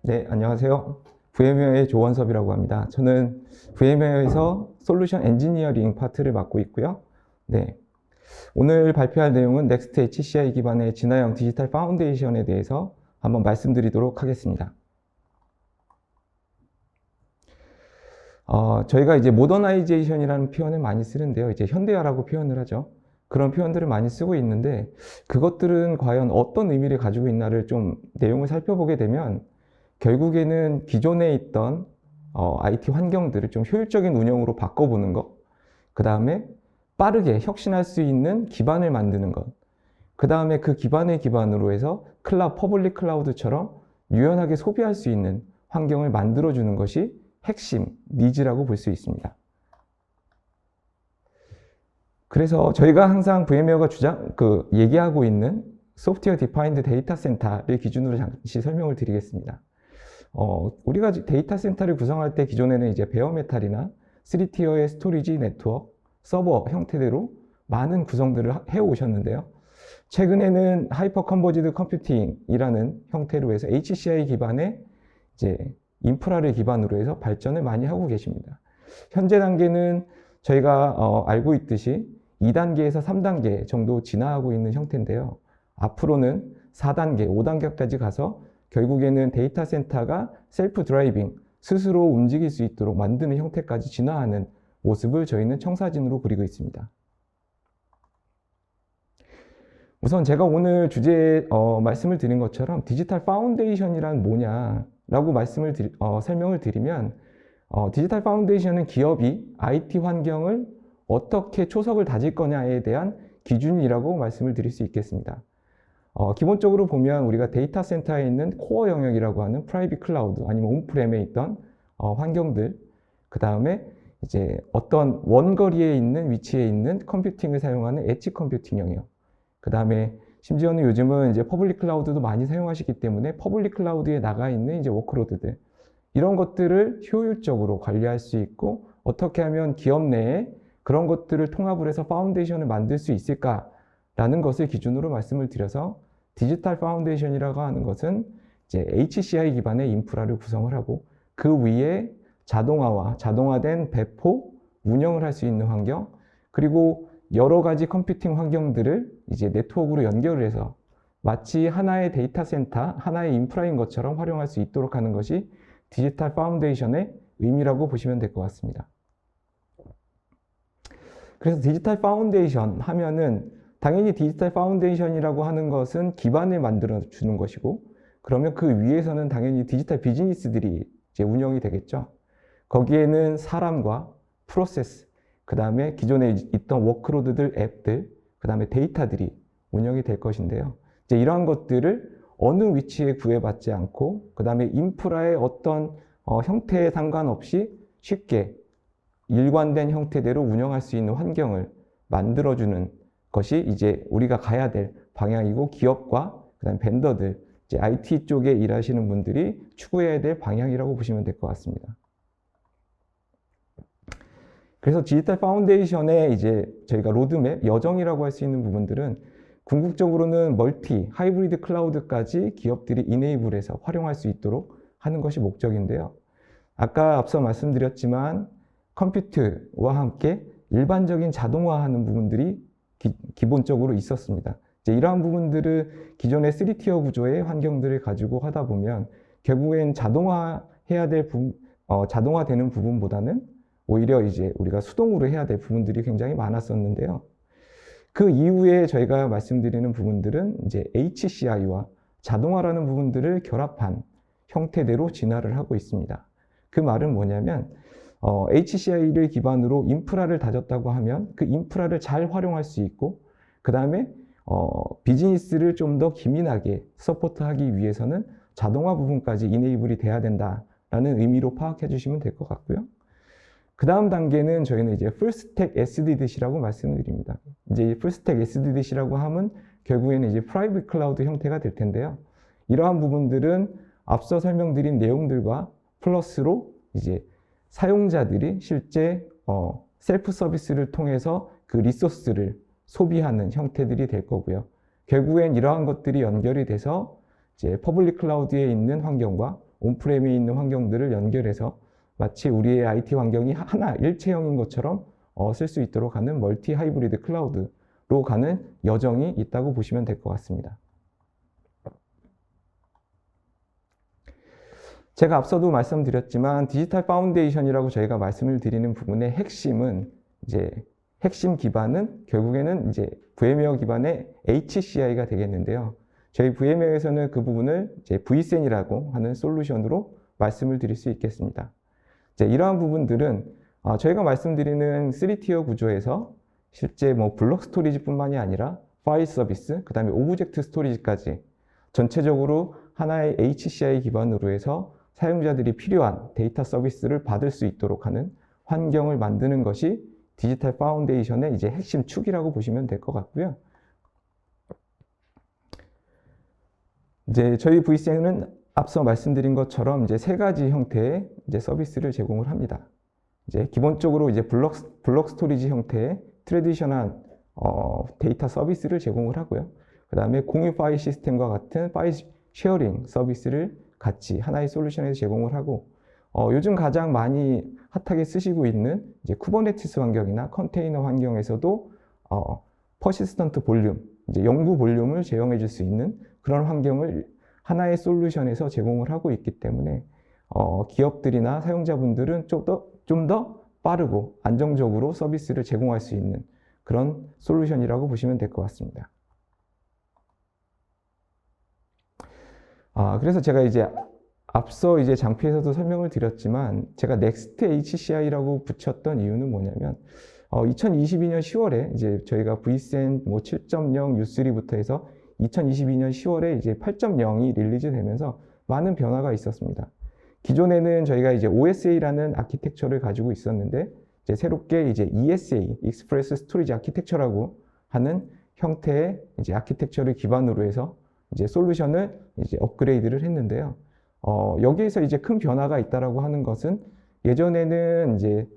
네, 안녕하세요. VM웨어의 조원섭이라고 합니다. 저는 VM웨어에서 솔루션 엔지니어링 파트를 맡고 있고요. 네, 오늘 발표할 내용은 넥스트 HCI 기반의 진화형 디지털 파운데이션에 대해서 한번 말씀드리도록 하겠습니다. 저희가 이제 모더나이제이션이라는 표현을 많이 쓰는데요. 이제 현대화라고 표현을 하죠. 그런 표현들을 많이 쓰고 있는데 그것들은 과연 어떤 의미를 가지고 있나를 좀 내용을 살펴보게 되면 결국에는 기존에 있던 IT 환경들을 좀 효율적인 운영으로 바꿔보는 것, 그 다음에 빠르게 혁신할 수 있는 기반을 만드는 것, 그 다음에 그 기반을 기반으로 해서 퍼블릭 클라우드처럼 유연하게 소비할 수 있는 환경을 만들어주는 것이 핵심 니즈라고 볼 수 있습니다. 그래서 저희가 항상 VM웨어가 얘기하고 있는 소프트웨어 디파인드 데이터 센터를 기준으로 잠시 설명을 드리겠습니다. 우리가 데이터 센터를 구성할 때 기존에는 이제 베어메탈이나 3티어의 스토리지 네트워크, 서버 형태대로 많은 구성들을 해오셨는데요. 최근에는 하이퍼 컨버지드 컴퓨팅이라는 형태로 해서 HCI 기반의 이제 인프라를 기반으로 해서 발전을 많이 하고 계십니다. 현재 단계는 저희가 알고 있듯이 2단계에서 3단계 정도 진화하고 있는 형태인데요. 앞으로는 4단계, 5단계까지 가서 결국에는 데이터 센터가 셀프 드라이빙, 스스로 움직일 수 있도록 만드는 형태까지 진화하는 모습을 저희는 청사진으로 그리고 있습니다. 우선 제가 오늘 주제에 말씀을 드린 것처럼 디지털 파운데이션이란 뭐냐라고 설명을 드리면 디지털 파운데이션은 기업이 IT 환경을 어떻게 초석을 다질 거냐에 대한 기준이라고 말씀을 드릴 수 있겠습니다. 기본적으로 보면 우리가 데이터 센터에 있는 코어 영역이라고 하는 프라이빗 클라우드 아니면 온프렘에 있던 환경들, 그 다음에 이제 어떤 원거리에 있는 위치에 있는 컴퓨팅을 사용하는 엣지 컴퓨팅 영역, 그 다음에 심지어는 요즘은 이제 퍼블릭 클라우드도 많이 사용하시기 때문에 퍼블릭 클라우드에 나가 있는 이제 워크로드들, 이런 것들을 효율적으로 관리할 수 있고 어떻게 하면 기업 내에 그런 것들을 통합을 해서 파운데이션을 만들 수 있을까라는 것을 기준으로 말씀을 드려서 디지털 파운데이션이라고 하는 것은 이제 HCI 기반의 인프라를 구성을 하고 그 위에 자동화된 배포, 운영을 할 수 있는 환경, 그리고 여러 가지 컴퓨팅 환경들을 이제 네트워크로 연결을 해서 마치 하나의 데이터 센터, 하나의 인프라인 것처럼 활용할 수 있도록 하는 것이 디지털 파운데이션의 의미라고 보시면 될 것 같습니다. 그래서 디지털 파운데이션 하면은 당연히 디지털 파운데이션이라고 하는 것은 기반을 만들어 주는 것이고, 그러면 그 위에서는 당연히 디지털 비즈니스들이 이제 운영이 되겠죠. 거기에는 사람과 프로세스, 그 다음에 기존에 있던 워크로드들, 앱들, 그 다음에 데이터들이 운영이 될 것인데요. 이제 이러한 것들을 어느 위치에 구애받지 않고, 그 다음에 인프라의 어떤 형태에 상관없이 쉽게 일관된 형태대로 운영할 수 있는 환경을 만들어주는 것이 이제 우리가 가야 될 방향이고, 기업과 그다음에 벤더들, 이제 IT 쪽에 일하시는 분들이 추구해야 될 방향이라고 보시면 될 것 같습니다. 그래서 디지털 파운데이션의 이제 저희가 로드맵, 여정이라고 할 수 있는 부분들은 궁극적으로는 하이브리드 클라우드까지 기업들이 이네이블해서 활용할 수 있도록 하는 것이 목적인데요. 아까 앞서 말씀드렸지만 컴퓨트와 함께 일반적인 자동화하는 부분들이 기본적으로 있었습니다. 이제 이러한 부분들을 기존의 3티어 구조의 환경들을 가지고 하다 보면 결국엔 자동화되는 부분보다는 오히려 이제 우리가 수동으로 해야 될 부분들이 굉장히 많았었는데요. 그 이후에 저희가 말씀드리는 부분들은 이제 HCI와 자동화라는 부분들을 결합한 형태대로 진화를 하고 있습니다. 그 말은 뭐냐면 HCI를 기반으로 인프라를 다졌다고 하면 그 인프라를 잘 활용할 수 있고, 그 다음에 비즈니스를 좀 더 기민하게 서포트하기 위해서는 자동화 부분까지 이네이블이 돼야 된다라는 의미로 파악해 주시면 될 것 같고요. 그 다음 단계는 저희는 이제 풀스택 SDDC라고 말씀을 드립니다. 이제 풀스택 SDDC라고 하면 결국에는 이제 프라이빗 클라우드 형태가 될 텐데요. 이러한 부분들은 앞서 설명드린 내용들과 플러스로 이제 사용자들이 실제 셀프 서비스를 통해서 그 리소스를 소비하는 형태들이 될 거고요. 결국엔 이러한 것들이 연결이 돼서 이제 퍼블릭 클라우드에 있는 환경과 온프렘에 있는 환경들을 연결해서 마치 우리의 IT 환경이 하나 일체형인 것처럼 쓸 수 있도록 하는 멀티 하이브리드 클라우드로 가는 여정이 있다고 보시면 될 것 같습니다. 제가 앞서도 말씀드렸지만 디지털 파운데이션이라고 저희가 말씀을 드리는 부분의 핵심은 이제 핵심 기반은 결국에는 이제 VM웨어 기반의 HCI가 되겠는데요. 저희 VM웨어에서는 그 부분을 이제 vSAN이라고 하는 솔루션으로 말씀을 드릴 수 있겠습니다. 이제 이러한 부분들은 저희가 말씀드리는 3티어 구조에서 실제 뭐 블록 스토리지뿐만이 아니라 파일 서비스, 그 다음에 오브젝트 스토리지까지 전체적으로 하나의 HCI 기반으로 해서 사용자들이 필요한 데이터 서비스를 받을 수 있도록 하는 환경을 만드는 것이 디지털 파운데이션의 이제 핵심 축이라고 보시면 될 것 같고요. 이제 저희 vSAN은 앞서 말씀드린 것처럼 이제 세 가지 형태의 이제 서비스를 제공을 합니다. 이제 기본적으로 이제 블록 스토리지 형태의 트래디셔널 데이터 서비스를 제공을 하고요. 그 다음에 공유 파일 시스템과 같은 파일 쉐어링 서비스를 같이 하나의 솔루션에서 제공을 하고, 요즘 가장 많이 핫하게 쓰시고 있는 이제 쿠버네티스 환경이나 컨테이너 환경에서도 퍼시스턴트 볼륨, 이제 영구 볼륨을 제공해 줄 수 있는 그런 환경을 하나의 솔루션에서 제공을 하고 있기 때문에 기업들이나 사용자분들은 좀 더 빠르고 안정적으로 서비스를 제공할 수 있는 그런 솔루션이라고 보시면 될 것 같습니다. 그래서 제가 이제 앞서 이제 장피에서도 설명을 드렸지만 제가 Next HCI라고 붙였던 이유는 뭐냐면 2022년 10월에 이제 저희가 vSAN 뭐 7.0 U3부터 해서 2022년 10월에 이제 8.0이 릴리즈 되면서 많은 변화가 있었습니다. 기존에는 저희가 이제 OSA라는 아키텍처를 가지고 있었는데 이제 새롭게 이제 ESA, Express Storage Architecture라고 하는 형태의 이제 아키텍처를 기반으로 해서 이제 솔루션을 이제 업그레이드를 했는데요. 여기에서 이제 큰 변화가 있다라고 하는 것은 예전에는 이제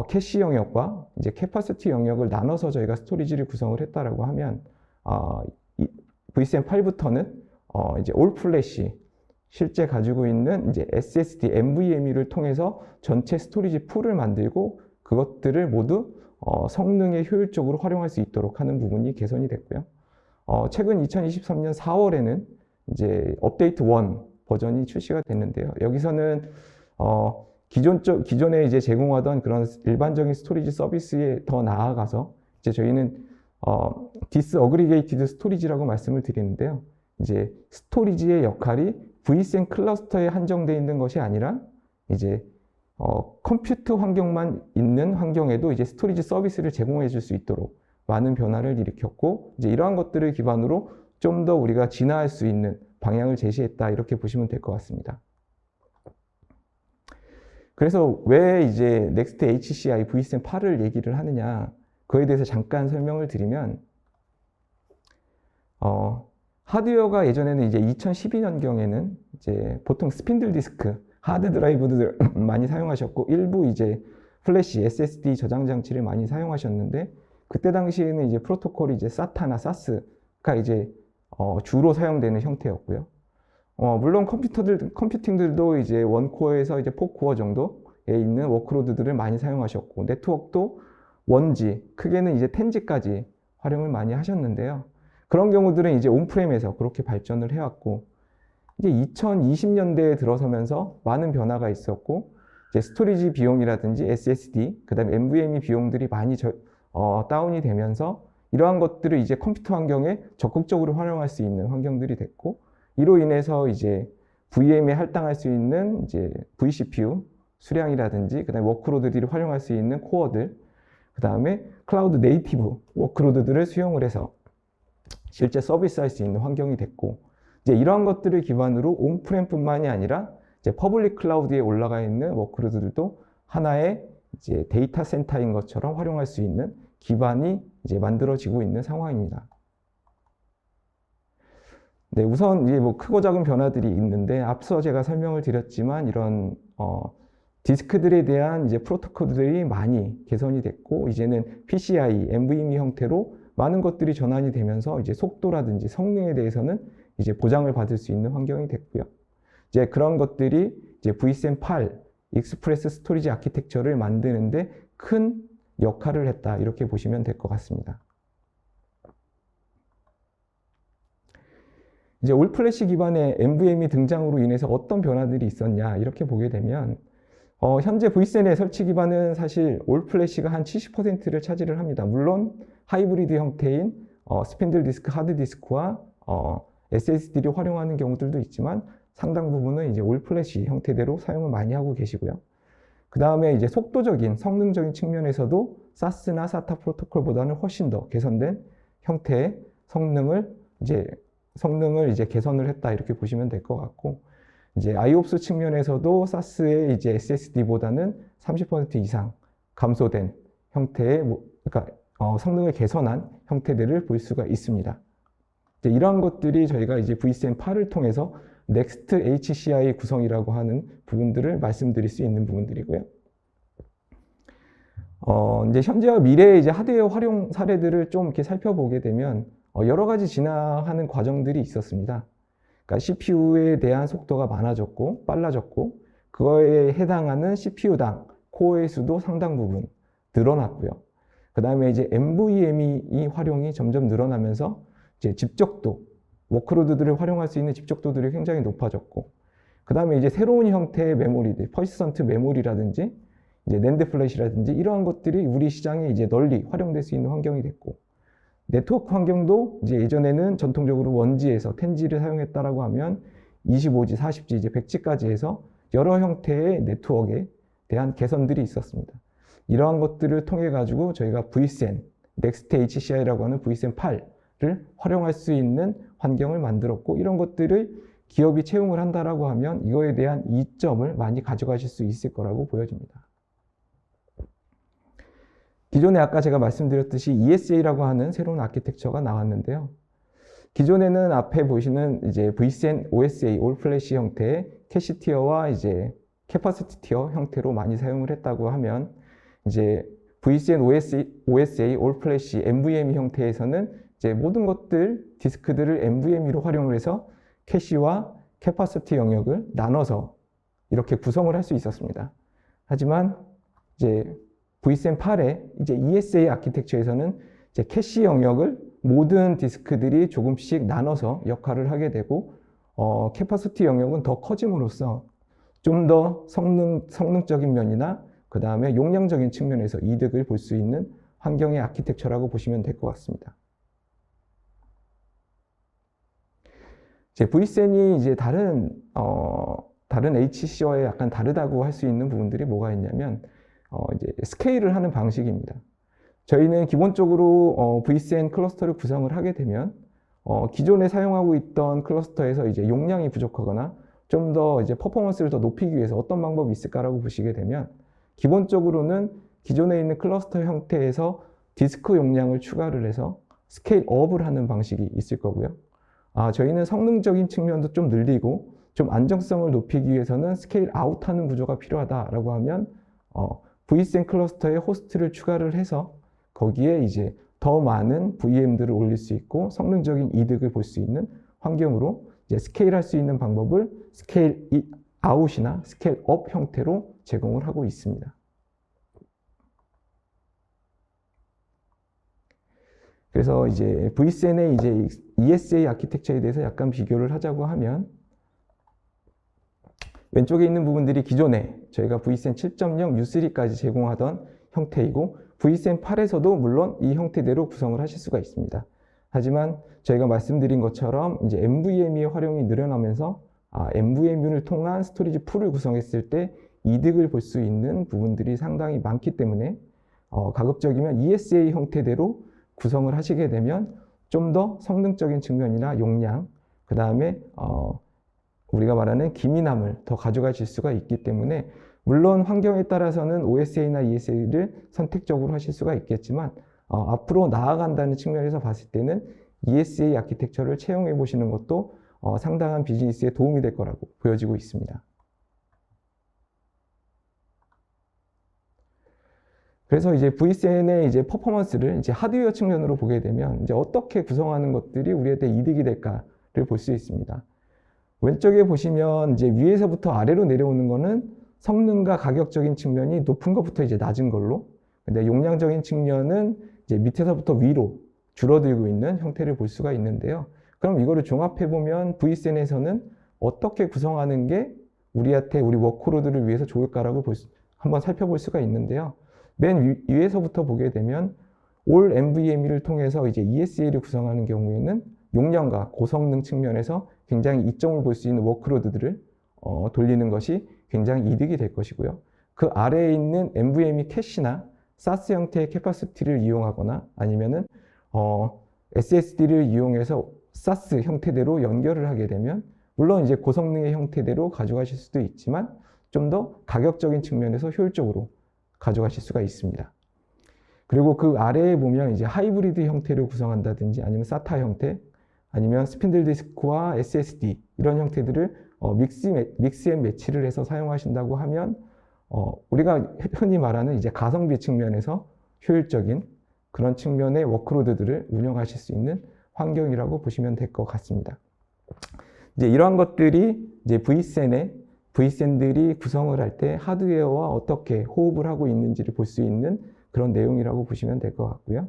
캐시 영역과 이제 캐파시티 영역을 나눠서 저희가 스토리지를 구성을 했다라고 하면 vSAN 8부터는 이제 올 플래시 실제 가지고 있는 이제 SSD, NVMe를 통해서 전체 스토리지 풀을 만들고 그것들을 모두 성능에 효율적으로 활용할 수 있도록 하는 부분이 개선이 됐고요. 최근 2023년 4월에는 이제 업데이트 1 버전이 출시가 됐는데요. 여기서는 기존에 이제 제공하던 그런 일반적인 스토리지 서비스에 더 나아가서 이제 저희는 디스어그리게이티드 스토리지라고 말씀을 드리는데요. 이제 스토리지의 역할이 vSAN 클러스터에 한정되어 있는 것이 아니라 이제 컴퓨터 환경만 있는 환경에도 이제 스토리지 서비스를 제공해 줄 수 있도록 많은 변화를 일으켰고, 이제 이러한 것들을 기반으로 좀 더 우리가 진화할 수 있는 방향을 제시했다, 이렇게 보시면 될 것 같습니다. 그래서 왜 이제 Next HCI vSAN 8을 얘기를 하느냐, 그에 대해서 잠깐 설명을 드리면, 하드웨어가 예전에는 이제 2012년경에는 이제 보통 스핀들 디스크, 하드 드라이브들 많이 사용하셨고, 일부 이제 플래시, SSD 저장 장치를 많이 사용하셨는데, 그때 당시에는 이제 프로토콜이 이제 SATA나 SAS가 이제 주로 사용되는 형태였고요. 물론 컴퓨팅들도 이제 원코어에서 이제 4코어 정도에 있는 워크로드들을 많이 사용하셨고, 네트워크도 1G, 크게는 이제 10G까지 활용을 많이 하셨는데요. 그런 경우들은 이제 온프렘에서 그렇게 발전을 해왔고, 이제 2020년대에 들어서면서 많은 변화가 있었고, 이제 스토리지 비용이라든지 SSD, 그 다음에 NVMe 비용들이 많이 다운이 되면서 이러한 것들을 이제 컴퓨터 환경에 적극적으로 활용할 수 있는 환경들이 됐고, 이로 인해서 이제 VM에 할당할 수 있는 이제 vCPU 수량이라든지, 그 다음에 워크로드들이 활용할 수 있는 코어들, 그 다음에 클라우드 네이티브 워크로드들을 수용을 해서 실제 서비스할 수 있는 환경이 됐고, 이제 이러한 것들을 기반으로 온프렘뿐만이 아니라 이제 퍼블릭 클라우드에 올라가 있는 워크로드들도 하나의 이제 데이터 센터인 것처럼 활용할 수 있는 기반이 이제 만들어지고 있는 상황입니다. 네, 우선 이제 뭐 크고 작은 변화들이 있는데, 앞서 제가 설명을 드렸지만 이런 디스크들에 대한 이제 프로토콜들이 많이 개선이 됐고, 이제는 PCI, NVMe 형태로 많은 것들이 전환이 되면서 이제 속도라든지 성능에 대해서는 이제 보장을 받을 수 있는 환경이 됐고요. 이제 그런 것들이 이제 vSAN8 익스프레스 스토리지 아키텍처를 만드는데 큰 역할을 했다. 이렇게 보시면 될 것 같습니다. 이제 올플래시 기반의 NVMe 등장으로 인해서 어떤 변화들이 있었냐 이렇게 보게 되면 현재 vSAN의 설치 기반은 사실 올플래시가 한 70%를 차지를 합니다. 물론 하이브리드 형태인 스핀들 디스크 하드 디스크와 SSD를 활용하는 경우들도 있지만 상당 부분은 이제 올플래시 형태대로 사용을 많이 하고 계시고요. 그 다음에 이제 속도적인 성능적인 측면에서도 SAS나 SATA 프로토콜보다는 훨씬 더 개선된 형태의 성능을 이제 개선을 했다 이렇게 보시면 될 것 같고, 이제 IOPS 측면에서도 SAS의 이제 SSD보다는 30% 이상 감소된 형태의 그러니까 성능을 개선한 형태들을 볼 수가 있습니다. 이제 이러한 것들이 저희가 이제 vSAN8을 통해서 Next HCI 구성이라고 하는 부분들을 말씀드릴 수 있는 부분들이고요. 이제 현재와 미래의 이제 하드웨어 활용 사례들을 좀 이렇게 살펴보게 되면 여러 가지 진화하는 과정들이 있었습니다. 그러니까 CPU에 대한 속도가 많아졌고 빨라졌고 그거에 해당하는 CPU당 코어의 수도 상당 부분 늘어났고요. 그 다음에 이제 NVMe 활용이 점점 늘어나면서 이제 집적도, 워크로드들을 활용할 수 있는 집적도들이 굉장히 높아졌고, 그 다음에 이제 새로운 형태의 메모리들, 퍼시스턴트 메모리라든지 이제 낸드 플래시라든지 이러한 것들이 우리 시장에 이제 널리 활용될 수 있는 환경이 됐고, 네트워크 환경도 이제 예전에는 전통적으로 1G에서 10G를 사용했다라고 하면 25G, 40G, 이제 100G까지 해서 여러 형태의 네트워크에 대한 개선들이 있었습니다. 이러한 것들을 통해 가지고 저희가 vSAN, Next HCI라고 하는 vSAN8를 활용할 수 있는 환경을 만들었고, 이런 것들을 기업이 채용을 한다라고 하면 이거에 대한 이점을 많이 가져가실 수 있을 거라고 보여집니다. 기존에 아까 제가 말씀드렸듯이 ESA라고 하는 새로운 아키텍처가 나왔는데요. 기존에는 앞에 보시는 이제 vSAN OSA, 올 플래시 형태의 캐시 티어와 이제 캐퍼시티 티어 형태로 많이 사용을 했다고 하면, 이제 vSAN OSA, 올 플래시, NVMe 형태에서는 이제 모든 것들, 디스크들을 NVMe로 활용을 해서 캐시와 캐퍼시티 영역을 나눠서 이렇게 구성을 할 수 있었습니다. 하지만 이제 vSAN8의 이제 ESA 아키텍처에서는 이제 캐시 영역을 모든 디스크들이 조금씩 나눠서 역할을 하게 되고, 캐퍼시티 영역은 더 커짐으로써 좀 더 성능적인 면이나 그 다음에 용량적인 측면에서 이득을 볼 수 있는 환경의 아키텍처라고 보시면 될 것 같습니다. 이제 vSAN이 이제 다른 HC와 약간 다르다고 할 수 있는 부분들이 뭐가 있냐면, 이제 스케일을 하는 방식입니다. 저희는 기본적으로 vSAN 클러스터를 구성을 하게 되면 기존에 사용하고 있던 클러스터에서 이제 용량이 부족하거나 좀 더 이제 퍼포먼스를 더 높이기 위해서 어떤 방법이 있을까라고 보시게 되면, 기본적으로는 기존에 있는 클러스터 형태에서 디스크 용량을 추가를 해서 스케일 업을 하는 방식이 있을 거고요. 저희는 성능적인 측면도 좀 늘리고 좀 안정성을 높이기 위해서는 스케일 아웃하는 구조가 필요하다라고 하면 vSAN 클러스터에 호스트를 추가를 해서 거기에 이제 더 많은 VM들을 올릴 수 있고 성능적인 이득을 볼 수 있는 환경으로 이제 스케일할 수 있는 방법을 스케일 아웃이나 스케일 업 형태로 제공을 하고 있습니다. 그래서 이제 vSAN의 이제 ESA 아키텍처에 대해서 약간 비교를 하자고 하면, 왼쪽에 있는 부분들이 기존에 저희가 vSAN 7.0 U3까지 제공하던 형태이고, vSAN8에서도 물론 이 형태대로 구성을 하실 수가 있습니다. 하지만 저희가 말씀드린 것처럼 이제 NVMe의 활용이 늘어나면서 NVMe를 통한 스토리지 풀을 구성했을 때 이득을 볼 수 있는 부분들이 상당히 많기 때문에 가급적이면 ESA 형태대로 구성을 하시게 되면 좀 더 성능적인 측면이나 용량, 그 다음에 우리가 말하는 기민함을 더 가져가실 수가 있기 때문에, 물론 환경에 따라서는 OSA나 ESA를 선택적으로 하실 수가 있겠지만 앞으로 나아간다는 측면에서 봤을 때는 ESA 아키텍처를 채용해 보시는 것도 상당한 비즈니스에 도움이 될 거라고 보여지고 있습니다. 그래서 이제 vSAN의 이제 퍼포먼스를 이제 하드웨어 측면으로 보게 되면 이제 어떻게 구성하는 것들이 우리한테 이득이 될까를 볼 수 있습니다. 왼쪽에 보시면 이제 위에서부터 아래로 내려오는 거는 성능과 가격적인 측면이 높은 것부터 이제 낮은 걸로, 근데 용량적인 측면은 이제 밑에서부터 위로 줄어들고 있는 형태를 볼 수가 있는데요. 그럼 이거를 종합해 보면 V센에서는 어떻게 구성하는 게 우리한테 우리 워크로드를 위해서 좋을까라고 한번 살펴볼 수가 있는데요. 맨 위에서부터 보게 되면 올 NVMe를 통해서 이제 ESA를 구성하는 경우에는 용량과 고성능 측면에서 굉장히 이점을 볼 수 있는 워크로드들을 돌리는 것이 굉장히 이득이 될 것이고요. 그 아래에 있는 NVMe 캐시나 SAS 형태의 캐파시티를 이용하거나 아니면은 SSD를 이용해서 SAS 형태대로 연결을 하게 되면 물론 이제 고성능의 형태대로 가져가실 수도 있지만 좀 더 가격적인 측면에서 효율적으로 가져가실 수가 있습니다. 그리고 그 아래에 보면 이제 하이브리드 형태를 구성한다든지 아니면 SATA 형태 아니면 스핀들 디스크와 SSD 이런 형태들을 믹스 앤 매치를 해서 사용하신다고 하면 우리가 흔히 말하는 이제 가성비 측면에서 효율적인 그런 측면의 워크로드들을 운영하실 수 있는 환경이라고 보시면 될 것 같습니다. 이제 이러한 것들이 이제 V센들이 구성을 할 때 하드웨어와 어떻게 호흡을 하고 있는지를 볼 수 있는 그런 내용이라고 보시면 될 것 같고요.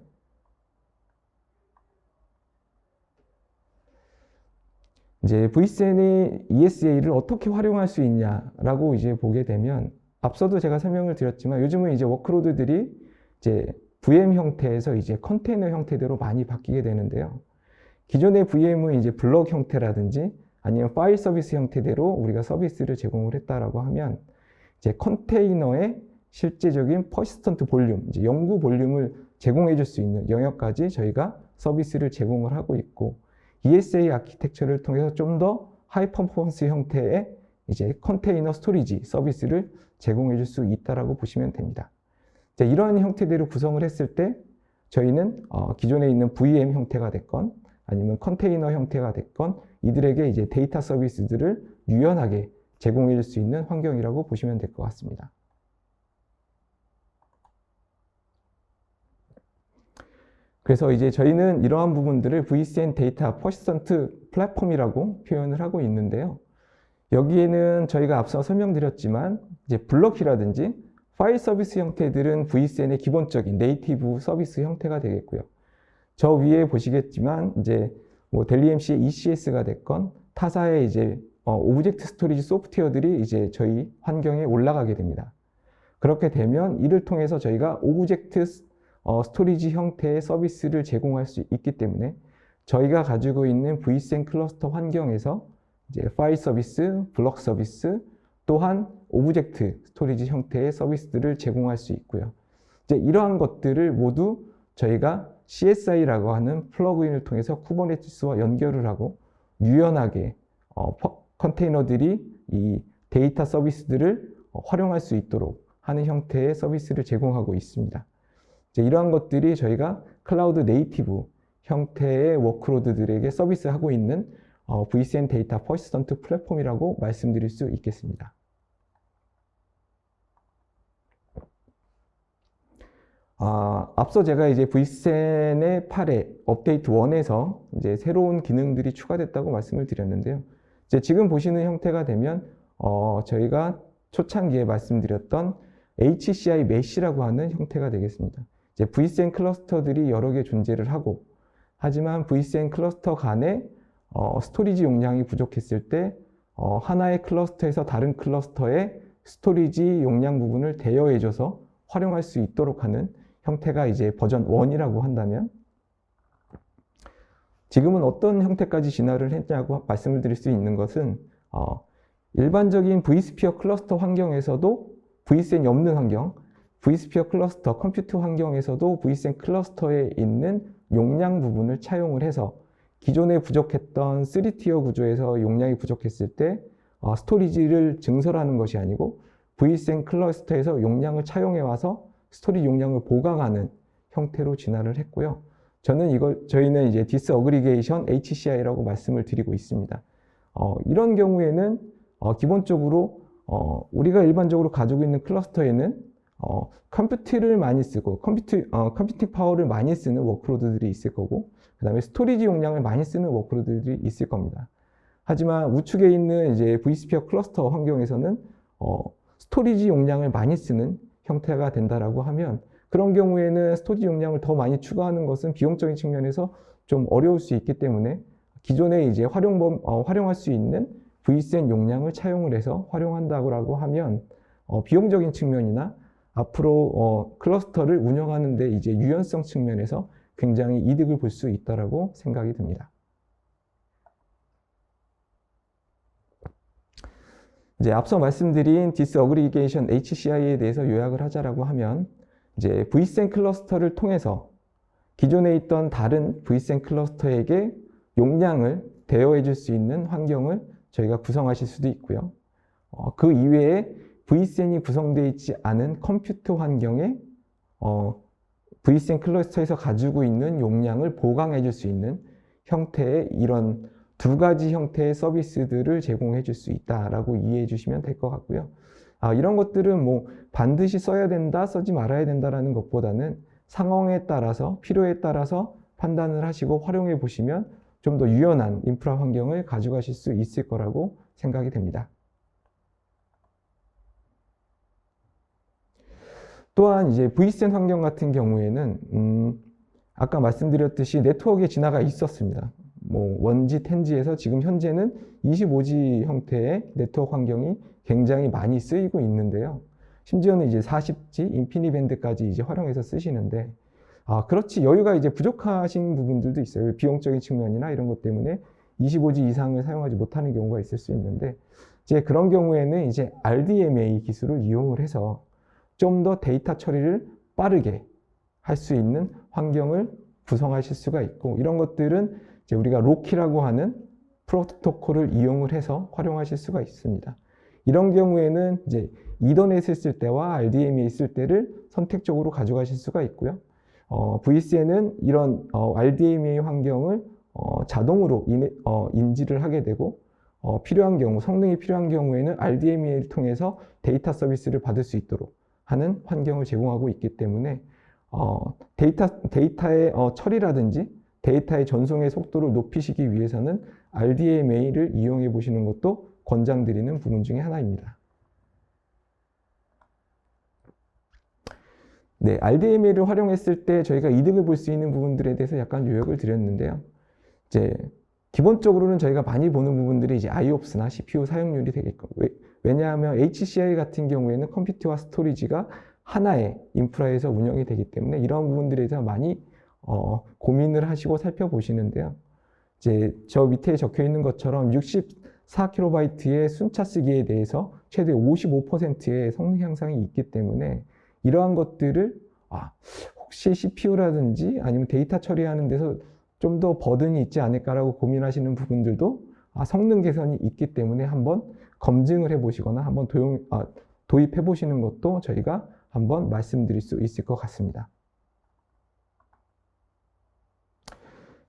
이제 V센이 ESA를 어떻게 활용할 수 있냐라고 이제 보게 되면 앞서도 제가 설명을 드렸지만 요즘은 이제 워크로드들이 이제 VM 형태에서 이제 컨테이너 형태대로 많이 바뀌게 되는데요. 기존의 VM은 이제 블럭 형태라든지 아니면 파일 서비스 형태대로 우리가 서비스를 제공을 했다라고 하면 이제 컨테이너의 실제적인 퍼시스턴트 볼륨, 이제 영구 볼륨을 제공해 줄 수 있는 영역까지 저희가 서비스를 제공을 하고 있고 ESA 아키텍처를 통해서 좀 더 하이 퍼포먼스 형태의 이제 컨테이너 스토리지 서비스를 제공해 줄 수 있다라고 보시면 됩니다. 이러한 형태대로 구성을 했을 때 저희는 기존에 있는 VM 형태가 됐건 아니면 컨테이너 형태가 됐건 이들에게 이제 데이터 서비스들을 유연하게 제공해 줄 수 있는 환경이라고 보시면 될 것 같습니다. 그래서 이제 저희는 이러한 부분들을 Vcen 데이터 퍼시스턴트 플랫폼이라고 표현을 하고 있는데요. 여기에는 저희가 앞서 설명드렸지만 이제 블럭이라든지 파일 서비스 형태들은 Vcen의 기본적인 네이티브 서비스 형태가 되겠고요. 저 위에 보시겠지만 이제 뭐 델리MC의 ECS가 됐건 타사의 이제 오브젝트 스토리지 소프트웨어들이 이제 저희 환경에 올라가게 됩니다. 그렇게 되면 이를 통해서 저희가 오브젝트 스토리지 형태의 서비스를 제공할 수 있기 때문에 저희가 가지고 있는 Vcen 클러스터 환경에서 이제 파일 서비스, 블럭 서비스, 또한 오브젝트 스토리지 형태의 서비스들을 제공할 수 있고요. 이제 이러한 것들을 모두 저희가 CSI라고 하는 플러그인을 통해서 쿠버네티스와 연결을 하고 유연하게 컨테이너들이 이 데이터 서비스들을 활용할 수 있도록 하는 형태의 서비스를 제공하고 있습니다. 이제 이러한 것들이 저희가 클라우드 네이티브 형태의 워크로드들에게 서비스하고 있는 Vcen 데이터 퍼시스턴트 플랫폼이라고 말씀드릴 수 있겠습니다. 앞서 제가 이제 Vcen의 8회 업데이트 1에서 이제 새로운 기능들이 추가됐다고 말씀을 드렸는데요. 이제 지금 보시는 형태가 되면 저희가 초창기에 말씀드렸던 HCI 메시라고 하는 형태가 되겠습니다. 이제 Vcen 클러스터들이 여러 개 존재를 하고 하지만 Vcen 클러스터 간에 스토리지 용량이 부족했을 때 하나의 클러스터에서 다른 클러스터의 스토리지 용량 부분을 대여해줘서 활용할 수 있도록 하는 형태가 이제 버전 1이라고 한다면 지금은 어떤 형태까지 진화를 했냐고 말씀을 드릴 수 있는 것은 일반적인 vSphere 클러스터 환경에서도 Vcen이 없는 환경, vSphere 클러스터 컴퓨트 환경에서도 Vcen 클러스터에 있는 용량 부분을 차용을 해서 기존에 부족했던 3티어 구조에서 용량이 부족했을 때 스토리지를 증설하는 것이 아니고 Vcen 클러스터에서 용량을 차용해 와서 스토리지 용량을 보강하는 형태로 진화를 했고요. 저희는 이제 디스어그리게이션 HCI라고 말씀을 드리고 있습니다. 이런 경우에는 기본적으로 우리가 일반적으로 가지고 있는 클러스터에는 컴퓨팅을 많이 쓰고 컴퓨팅 파워를 많이 쓰는 워크로드들이 있을 거고 그 다음에 스토리지 용량을 많이 쓰는 워크로드들이 있을 겁니다. 하지만 우측에 있는 이제 vSphere 클러스터 환경에서는 스토리지 용량을 많이 쓰는 형태가 된다라고 하면 그런 경우에는 스토리지 용량을 더 많이 추가하는 것은 비용적인 측면에서 좀 어려울 수 있기 때문에 기존에 이제 활용할 수 있는 vSAN 용량을 차용을 해서 활용한다고 하면 비용적인 측면이나 앞으로 클러스터를 운영하는 데 이제 유연성 측면에서 굉장히 이득을 볼 수 있다라고 생각이 듭니다. 이제 앞서 말씀드린 디스어그리게이션 HCI에 대해서 요약을 하자라고 하면 이제 vSAN 클러스터를 통해서 기존에 있던 다른 vSAN 클러스터에게 용량을 대여해 줄 수 있는 환경을 저희가 구성하실 수도 있고요. 그 이외에 vSAN이 구성되어 있지 않은 컴퓨터 환경에 vSAN 클러스터에서 가지고 있는 용량을 보강해 줄 수 있는 형태의 이런 두 가지 형태의 서비스들을 제공해 줄 수 있다라고 이해해 주시면 될 것 같고요. 이런 것들은 뭐 반드시 써야 된다, 쓰지 말아야 된다라는 것보다는 상황에 따라서, 필요에 따라서 판단을 하시고 활용해 보시면 좀 더 유연한 인프라 환경을 가져가실 수 있을 거라고 생각이 됩니다. 또한 이제 vSAN 환경 같은 경우에는 아까 말씀드렸듯이 네트워크에 진화가 있었습니다. 뭐 1G, 10G에서 지금 현재는 25G 형태의 네트워크 환경이 굉장히 많이 쓰이고 있는데요. 심지어는 이제 40G, 인피니밴드까지 이제 활용해서 쓰시는데 그렇지 여유가 이제 부족하신 부분들도 있어요. 비용적인 측면이나 이런 것 때문에 25G 이상을 사용하지 못하는 경우가 있을 수 있는데 이제 그런 경우에는 이제 RDMA 기술을 이용을 해서 좀 더 데이터 처리를 빠르게 할 수 있는 환경을 구성하실 수가 있고 이런 것들은 이제 우리가 로키라고 하는 프로토콜을 이용을 해서 활용하실 수가 있습니다. 이런 경우에는 이제 이더넷을 쓸 때와 RDMA 쓸 때를 선택적으로 가져가실 수가 있고요. vSAN은 이런 RDMA 환경을 자동으로 인지를 하게 되고 필요한 경우, 성능이 필요한 경우에는 RDMA를 통해서 데이터 서비스를 받을 수 있도록 하는 환경을 제공하고 있기 때문에 데이터의 처리라든지 데이터의 전송의 속도를 높이시기 위해서는 RDMA를 이용해 보시는 것도 권장드리는 부분 중에 하나입니다. 네, RDMA를 활용했을 때 저희가 이득을 볼 수 있는 부분들에 대해서 약간 요약을 드렸는데요. 이제 기본적으로는 저희가 많이 보는 부분들이 이제 IOPS나 CPU 사용률이 되겠고, 왜냐하면 HCI 같은 경우에는 컴퓨터와 스토리지가 하나의 인프라에서 운영이 되기 때문에 이런 부분들에 대해서 많이 고민을 하시고 살펴보시는데요. 이제 저 밑에 적혀 있는 것처럼 64KB의 순차 쓰기에 대해서 최대 55%의 성능 향상이 있기 때문에 이러한 것들을 혹시 CPU라든지 아니면 데이터 처리하는 데서 좀 더 버든이 있지 않을까라고 고민하시는 부분들도 성능 개선이 있기 때문에 한번 검증을 해보시거나 한번 도입해 보시는 것도 저희가 한번 말씀드릴 수 있을 것 같습니다.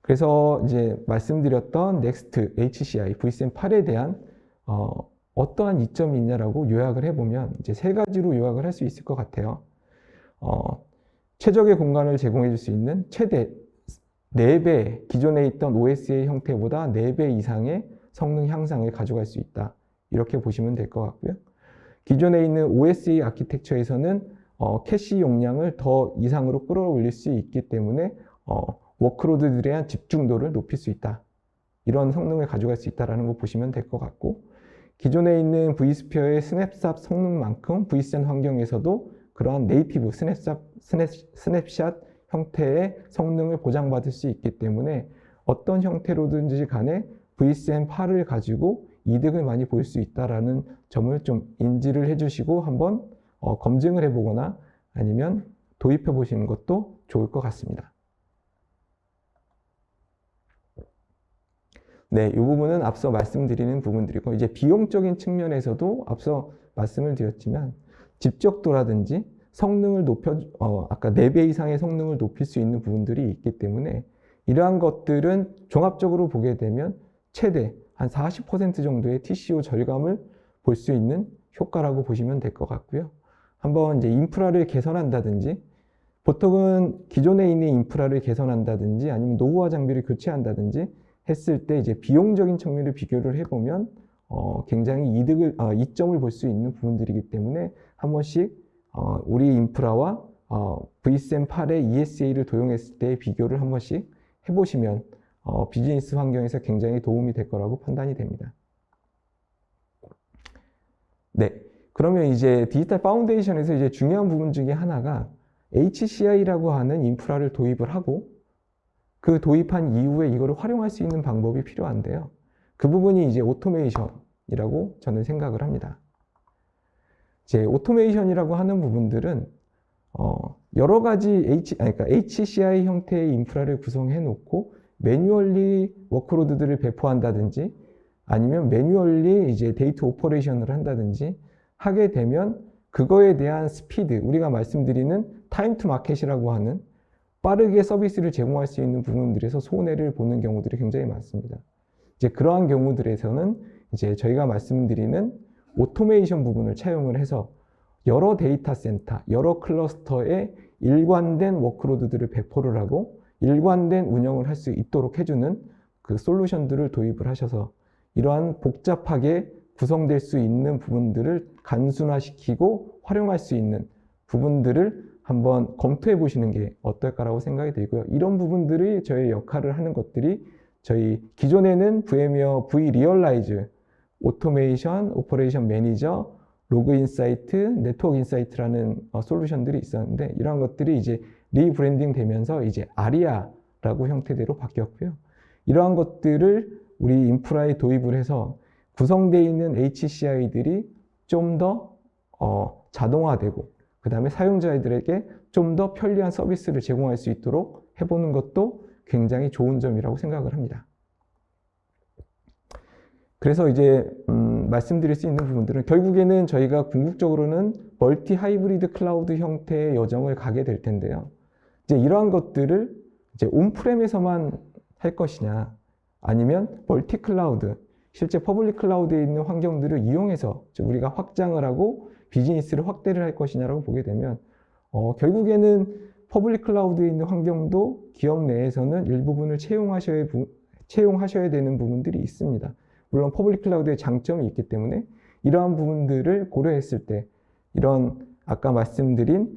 그래서 이제 말씀드렸던 넥스트 HCI vSAN 8에 대한 어떠한 이점이 있냐라고 요약을 해보면 이제 세 가지로 요약을 할 수 있을 것 같아요. 최적의 공간을 제공해 줄 수 있는 최대 4배, 기존에 있던 OSA 형태보다 4배 이상의 성능 향상을 가져갈 수 있다. 이렇게 보시면 될 것 같고요. 기존에 있는 OSA 아키텍처에서는 캐시 용량을 더 이상으로 끌어올릴 수 있기 때문에 워크로드들에 대한 집중도를 높일 수 있다. 이런 성능을 가져갈 수 있다는 거 보시면 될 것 같고 기존에 있는 vSphere의 스냅샷 성능만큼 vSAN 환경에서도 그러한 네이티브 스냅샷 형태의 성능을 보장받을 수 있기 때문에 어떤 형태로든지 간에 vSAN 8을 가지고 이득을 많이 볼 수 있다는 점을 좀 인지를 해주시고 한번 검증을 해보거나 아니면 도입해 보시는 것도 좋을 것 같습니다. 네, 이 부분은 앞서 말씀드리는 부분들이고 이제 비용적인 측면에서도 앞서 말씀을 드렸지만 집적도라든지 성능을 아까 4배 이상의 성능을 높일 수 있는 부분들이 있기 때문에 이러한 것들은 종합적으로 보게 되면 최대 한 40% 정도의 TCO 절감을 볼 수 있는 효과라고 보시면 될 것 같고요. 한번 이제 인프라를 개선한다든지 보통은 기존에 있는 인프라를 개선한다든지 아니면 노후화 장비를 교체한다든지 했을 때 이제 비용적인 측면을 비교를 해보면 굉장히 이점을 볼 수 있는 부분들이기 때문에 한 번씩 우리 인프라와 VSM8의 ESA를 도용했을 때 비교를 한 번씩 해보시면 비즈니스 환경에서 굉장히 도움이 될 거라고 판단이 됩니다. 네, 그러면 이제 디지털 파운데이션에서 이제 중요한 부분 중에 하나가 HCI라고 하는 인프라를 도입을 하고 그 도입한 이후에 이거를 활용할 수 있는 방법이 필요한데요. 그 부분이 이제 오토메이션이라고 저는 생각을 합니다. 이제 오토메이션이라고 하는 부분들은 여러 가지 그러니까 HCI 형태의 인프라를 구성해 놓고 매뉴얼리 워크로드들을 배포한다든지 아니면 매뉴얼리 이제 데이터 오퍼레이션을 한다든지 하게 되면 그거에 대한 스피드, 우리가 말씀드리는 타임 투 마켓이라고 하는 빠르게 서비스를 제공할 수 있는 부분들에서 손해를 보는 경우들이 굉장히 많습니다. 이제 그러한 경우들에서는 이제 저희가 말씀드리는 오토메이션 부분을 차용을 해서 여러 데이터 센터, 여러 클러스터에 일관된 워크로드들을 배포를 하고 일관된 운영을 할 수 있도록 해주는 그 솔루션들을 도입을 하셔서 이러한 복잡하게 구성될 수 있는 부분들을 간순화시키고 활용할 수 있는 부분들을 한번 검토해 보시는 게 어떨까라고 생각이 들고요. 이런 부분들이 저희 역할을 하는 것들이 저희 기존에는 VM웨어 vRealize, 오토메이션, 오퍼레이션 매니저, 로그 인사이트, 네트워크 인사이트라는 솔루션들이 있었는데 이러한 것들이 이제 리브랜딩 되면서 이제 아리아라고 형태대로 바뀌었고요. 이러한 것들을 우리 인프라에 도입을 해서 구성되어 있는 HCI들이 좀 더 자동화되고 그 다음에 사용자들에게 좀 더 편리한 서비스를 제공할 수 있도록 해보는 것도 굉장히 좋은 점이라고 생각을 합니다. 그래서 이제 말씀드릴 수 있는 부분들은 결국에는 저희가 궁극적으로는 멀티 하이브리드 클라우드 형태의 여정을 가게 될 텐데요. 이제 이러한 것들을 이제 온프렘에서만 할 것이냐 아니면 멀티 클라우드, 실제 퍼블릭 클라우드에 있는 환경들을 이용해서 우리가 확장을 하고 비즈니스를 확대를 할 것이냐라고 보게 되면 결국에는 퍼블릭 클라우드에 있는 환경도 기업 내에서는 일부분을 채용하셔야 되는 부분들이 있습니다. 물론 퍼블릭 클라우드의 장점이 있기 때문에 이러한 부분들을 고려했을 때 이런 아까 말씀드린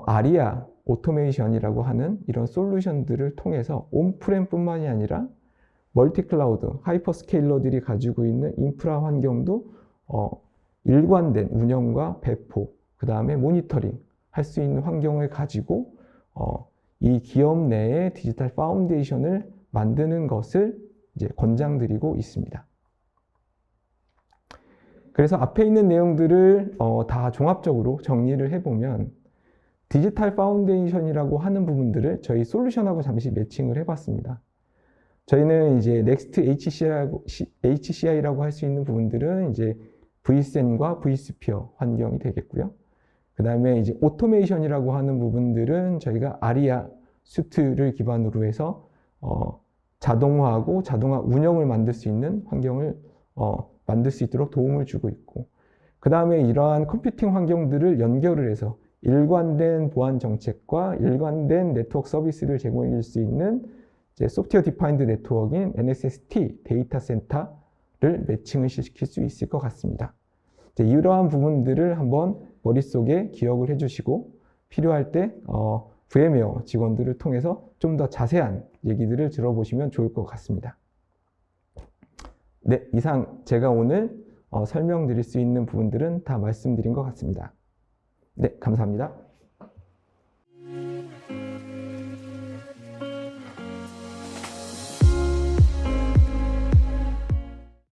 아리아 오토메이션이라고 하는 이런 솔루션들을 통해서 온프렘뿐만이 아니라 멀티 클라우드, 하이퍼스케일러들이 가지고 있는 인프라 환경도 일관된 운영과 배포, 그 다음에 모니터링 할 수 있는 환경을 가지고 이 기업 내의 디지털 파운데이션을 만드는 것을 이제 권장드리고 있습니다. 그래서 앞에 있는 내용들을 다 종합적으로 정리를 해보면 디지털 파운데이션이라고 하는 부분들을 저희 솔루션하고 잠시 매칭을 해봤습니다. 저희는 이제 Next HCI라고 할 수 있는 부분들은 이제 vSAN과 vSphere 환경이 되겠고요. 그 다음에 이제 오토메이션이라고 하는 부분들은 저희가 아리아 수트를 기반으로 해서 자동화하고 자동화 운영을 만들 수 있는 환경을 만들 수 있도록 도움을 주고 있고, 그 다음에 이러한 컴퓨팅 환경들을 연결을 해서 일관된 보안 정책과 일관된 네트워크 서비스를 제공해 줄 수 있는 이제 소프트웨어 디파인드 네트워크인 NSST 데이터 센터를 매칭을 시킬 수 있을 것 같습니다. 이제 이러한 부분들을 한번 머릿속에 기억을 해주시고 필요할 때 VM웨어 직원들을 통해서 좀 더 자세한 얘기들을 들어보시면 좋을 것 같습니다. 네, 이상 제가 오늘 설명드릴 수 있는 부분들은 다 말씀드린 것 같습니다. 네, 감사합니다.